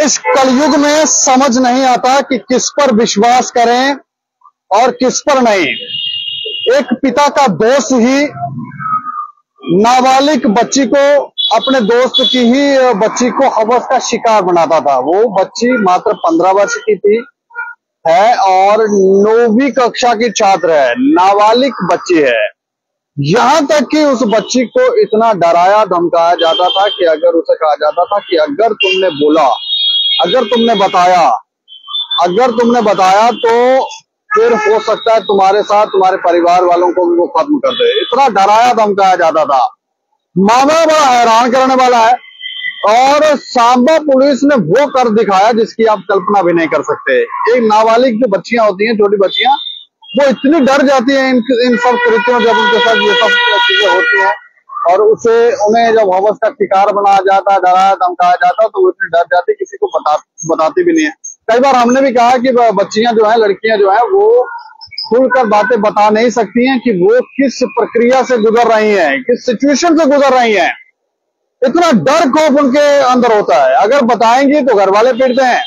इस कलयुग में समझ नहीं आता कि किस पर विश्वास करें और किस पर नहीं। एक पिता का दोस्त ही नाबालिग बच्ची को, अपने दोस्त की ही बच्ची को हवस का शिकार बनाता था। वो बच्ची मात्र 15 वर्ष की थी है और 9वीं कक्षा की छात्र है, नाबालिग बच्ची है। यहां तक कि उस बच्ची को इतना डराया धमकाया जाता था कि अगर उसे कहा जाता था कि अगर तुमने बोला, अगर तुमने बताया तो फिर हो सकता है तुम्हारे साथ तुम्हारे परिवार वालों को भी वो खत्म कर दे। इतना डराया धमकाया जाता था। मामला बड़ा हैरान करने वाला है और सांबा पुलिस ने वो कर दिखाया जिसकी आप कल्पना भी नहीं कर सकते। एक नाबालिग जो बच्चियां होती हैं, छोटी बच्चियां, वो इतनी डर जाती हैं इन सब कृत्यों जब उनके साथ ये सब चीजें होती हैं और उन्हें जब हवस का शिकार बनाया जाता है, डराया धमकाया जाता है, तो वो इतनी डर जाती है, किसी को बताती भी नहीं है। कई बार हमने भी कहा कि बच्चियां जो है, लड़कियां जो है, वो खुलकर बातें बता नहीं सकती हैं कि वो किस प्रक्रिया से गुजर रही हैं, किस सिचुएशन से गुजर रही हैं। इतना डर खौफ उनके अंदर होता है। अगर बताएंगी तो घर वाले पीटते हैं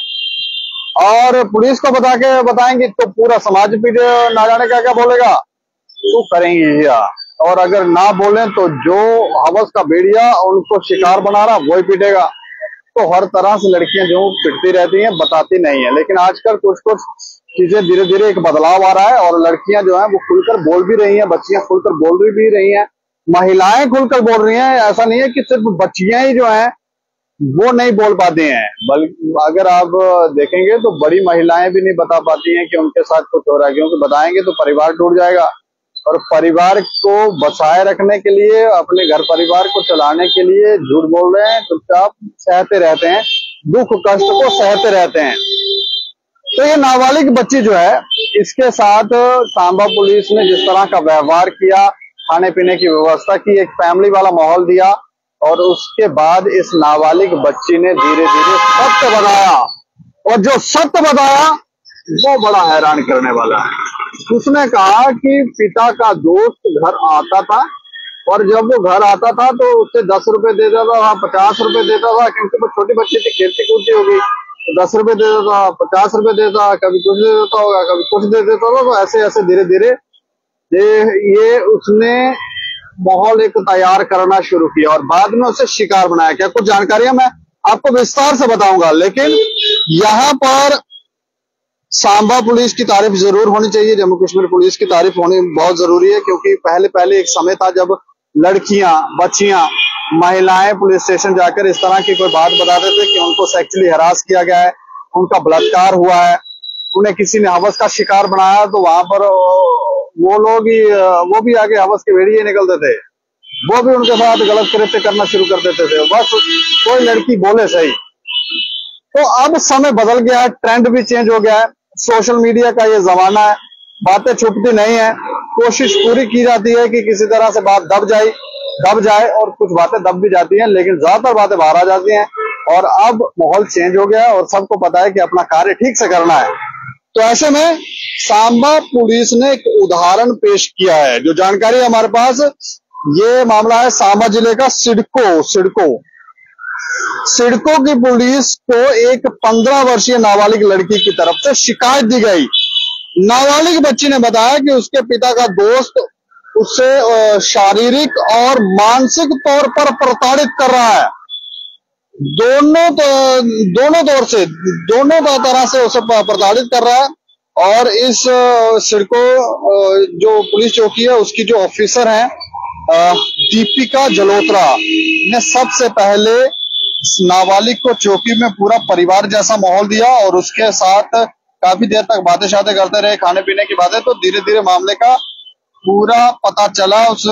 और पुलिस को बताएंगी तो पूरा समाज पीटे, ना जाने क्या क्या बोलेगा, तो करेंगी या। और अगर ना बोलें तो जो हवस का भेड़िया उनको शिकार बना रहा वही पीटेगा। तो हर तरह से लड़कियां जो पिटती रहती हैं, बताती नहीं है। लेकिन आजकल कुछ चीजें धीरे धीरे एक बदलाव आ रहा है और लड़कियां जो है वो खुलकर बोल भी रही हैं, बच्चियां खुलकर बोल भी रही हैं, महिलाएं खुलकर बोल रही हैं। ऐसा नहीं है कि सिर्फ बच्चियां ही जो हैं वो नहीं बोल पाती हैं, बल्कि अगर आप देखेंगे तो बड़ी महिलाएं भी नहीं बता पाती हैं कि उनके साथ कुछ हो रहा है, क्योंकि बताएंगे तो परिवार टूट जाएगा। और परिवार को बचाए रखने के लिए, अपने घर परिवार को चलाने के लिए झूठ बोल रहे हैं, चुपचाप सहते रहते हैं, दुख कष्ट को सहते रहते हैं। तो ये नाबालिग बच्ची जो है, इसके साथ सांबा पुलिस ने जिस तरह का व्यवहार किया, खाने पीने की व्यवस्था की, एक फैमिली वाला माहौल दिया और उसके बाद इस नाबालिग बच्ची ने धीरे धीरे सत्य बताया। और जो सत्य बताया वो बड़ा हैरान करने वाला है। उसने कहा कि पिता का दोस्त घर आता था और जब वो घर आता था तो उससे 10 रुपए देता था, 50 रुपए देता था, क्योंकि वो छोटी बच्ची थी, खेलती कूदती होगी, तो 10 रुपए देता था, 50 रुपए देता, कभी कुछ दे देता होगा, कभी कुछ दे देता था। तो ऐसे ऐसे धीरे धीरे ये उसने माहौल एक तैयार करना शुरू किया और बाद में उसे शिकार बनाया। क्या कुछ जानकारियां मैं आपको विस्तार से बताऊंगा, लेकिन यहाँ पर सांबा पुलिस की तारीफ जरूर होनी चाहिए, जम्मू कश्मीर पुलिस की तारीफ होनी बहुत जरूरी है। क्योंकि पहले एक समय था जब लड़कियां, बच्चियां, महिलाएं पुलिस स्टेशन जाकर इस तरह की कोई बात बताते थे कि उनको सेक्सुअली हरास किया गया है, उनका बलात्कार हुआ है, उन्हें किसी ने हवस का शिकार बनाया, तो वहां पर वो भी आगे हवस के भेड़िए निकलते थे, वो भी उनके साथ गलत कृत्य करना शुरू कर देते थे, बस कोई लड़की बोले सही। तो अब समय बदल गया है, ट्रेंड भी चेंज हो गया है, सोशल मीडिया का ये जमाना है, बातें छुपती नहीं है, कोशिश पूरी की जाती है कि किसी तरह से बात दब जाए और कुछ बातें दब भी जाती हैं, लेकिन ज्यादातर बातें बाहर आ जाती हैं। और अब माहौल चेंज हो गया है और सबको पता है कि अपना कार्य ठीक से करना है। तो ऐसे में सांबा पुलिस ने एक उदाहरण पेश किया है। जो जानकारी हमारे पास, ये मामला है सांबा जिले का सिडको की पुलिस को एक 15 वर्षीय नाबालिग लड़की की तरफ से शिकायत दी गई। नाबालिग बच्ची ने बताया कि उसके पिता का दोस्त उससे शारीरिक और मानसिक तौर पर प्रताड़ित कर रहा है। दोनों तरह से उसे प्रताड़ित कर रहा है। और इस सिडको जो पुलिस चौकी है, उसकी जो ऑफिसर है दीपिका जलोत्रा ने सबसे पहले नाबालिग को चौकी में पूरा परिवार जैसा माहौल दिया और उसके साथ काफी देर तक बातें शातें करते रहे, खाने पीने की बातें। तो धीरे धीरे मामले का पूरा पता चला। उस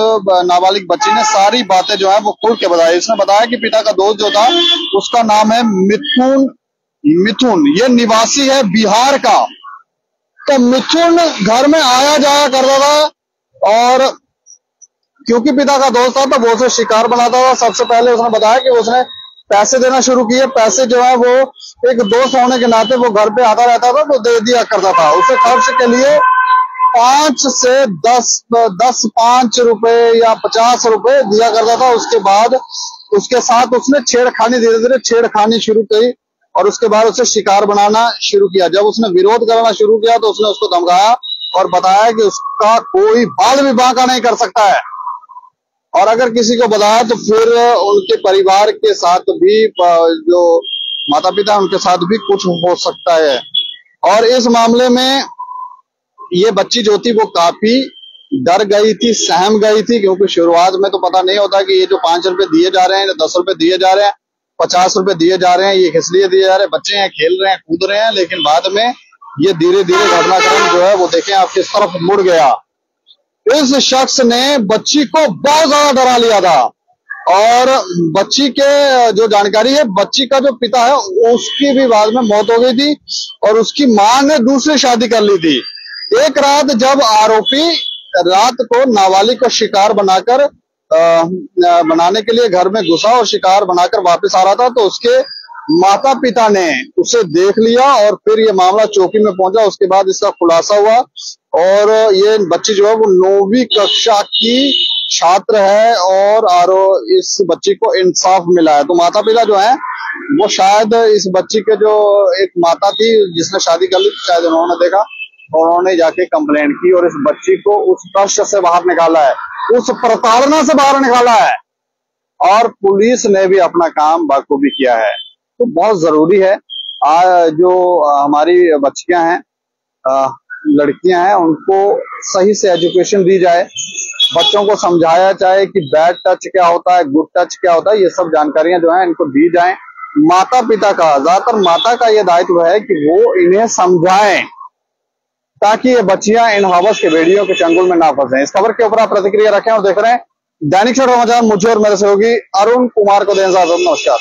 नाबालिग बच्ची ने सारी बातें जो है वो खुल के बताई। उसने बताया कि पिता का दोस्त जो था उसका नाम है मिथुन, ये निवासी है बिहार का। तो मिथुन घर में आया जाया करता था और क्योंकि पिता का दोस्त था तो वो उसे शिकार बनाता था। सबसे पहले उसने बताया कि उसने पैसे देना शुरू किए। पैसे जो है वो एक दोस्त होने के नाते वो घर पे आता रहता था तो दे दिया करता था। उसे खर्च के लिए 5 से 5 रुपए या 50 रुपए दिया करता था। उसके बाद उसके साथ उसने धीरे धीरे छेड़खानी शुरू की और उसके बाद उसे शिकार बनाना शुरू किया। जब उसने विरोध करना शुरू किया तो उसने उसको धमकाया और बताया कि उसका कोई बाल भी बांका नहीं कर सकता है, और अगर किसी को बताया तो फिर उनके परिवार के साथ भी, जो माता पिता उनके साथ भी कुछ हो सकता है। और इस मामले में ये बच्ची जो थी वो काफी डर गई थी, सहम गई थी, क्योंकि शुरुआत में तो पता नहीं होता कि ये जो 5 रुपए दिए जा रहे हैं, 10 रुपए दिए जा रहे हैं, 50 रुपए दिए जा रहे हैं, ये किस लिए दिए जा रहे हैं, बच्चे हैं, खेल रहे हैं, कूद रहे हैं। लेकिन बाद में ये धीरे धीरे घटनाक्रम जो है वो देखें आप किस तरफ मुड़ गया। इस शख्स ने बच्ची को बहुत ज्यादा डरा लिया था, और बच्ची के जो जानकारी है, बच्ची का जो पिता है उसकी भी बाद में मौत हो गई थी, और उसकी मां ने दूसरी शादी कर ली थी। एक रात जब आरोपी रात को नाबालिग को शिकार बनाने के लिए घर में घुसा और शिकार बनाकर वापस आ रहा था, तो उसके माता पिता ने उसे देख लिया और फिर ये मामला चौकी में पहुंचा। उसके बाद इसका खुलासा हुआ, और ये बच्ची जो है वो 9वीं कक्षा की छात्र है, और इस बच्ची को इंसाफ मिला है। तो माता पिता जो है वो शायद इस बच्ची के जो एक माता थी जिसने शादी कर ली, शायद उन्होंने देखा और उन्होंने जाके कंप्लेंट की और इस बच्ची को उस कष्ट से बाहर निकाला है, उस प्रताड़ना से बाहर निकाला है, और पुलिस ने भी अपना काम बखूबी किया है। तो बहुत जरूरी है जो हमारी बच्चियां हैं, लड़कियां हैं, उनको सही से एजुकेशन दी जाए, बच्चों को समझाया जाए कि बैड टच क्या होता है, गुड टच क्या होता है, ये सब जानकारियां जो है इनको दी जाए। माता पिता का, ज्यादातर माता का ये दायित्व है कि वो इन्हें समझाएं, ताकि ये बच्चियां इन हवस के भेड़ियों के चंगुल में ना फंसे। इस खबर के ऊपर आप प्रतिक्रिया रखें और देख रहे हैं दैनिक सवेरा समाचार। मुझे और मेरे सहयोगी अरुण कुमार को दें इजाजत। नमस्कार।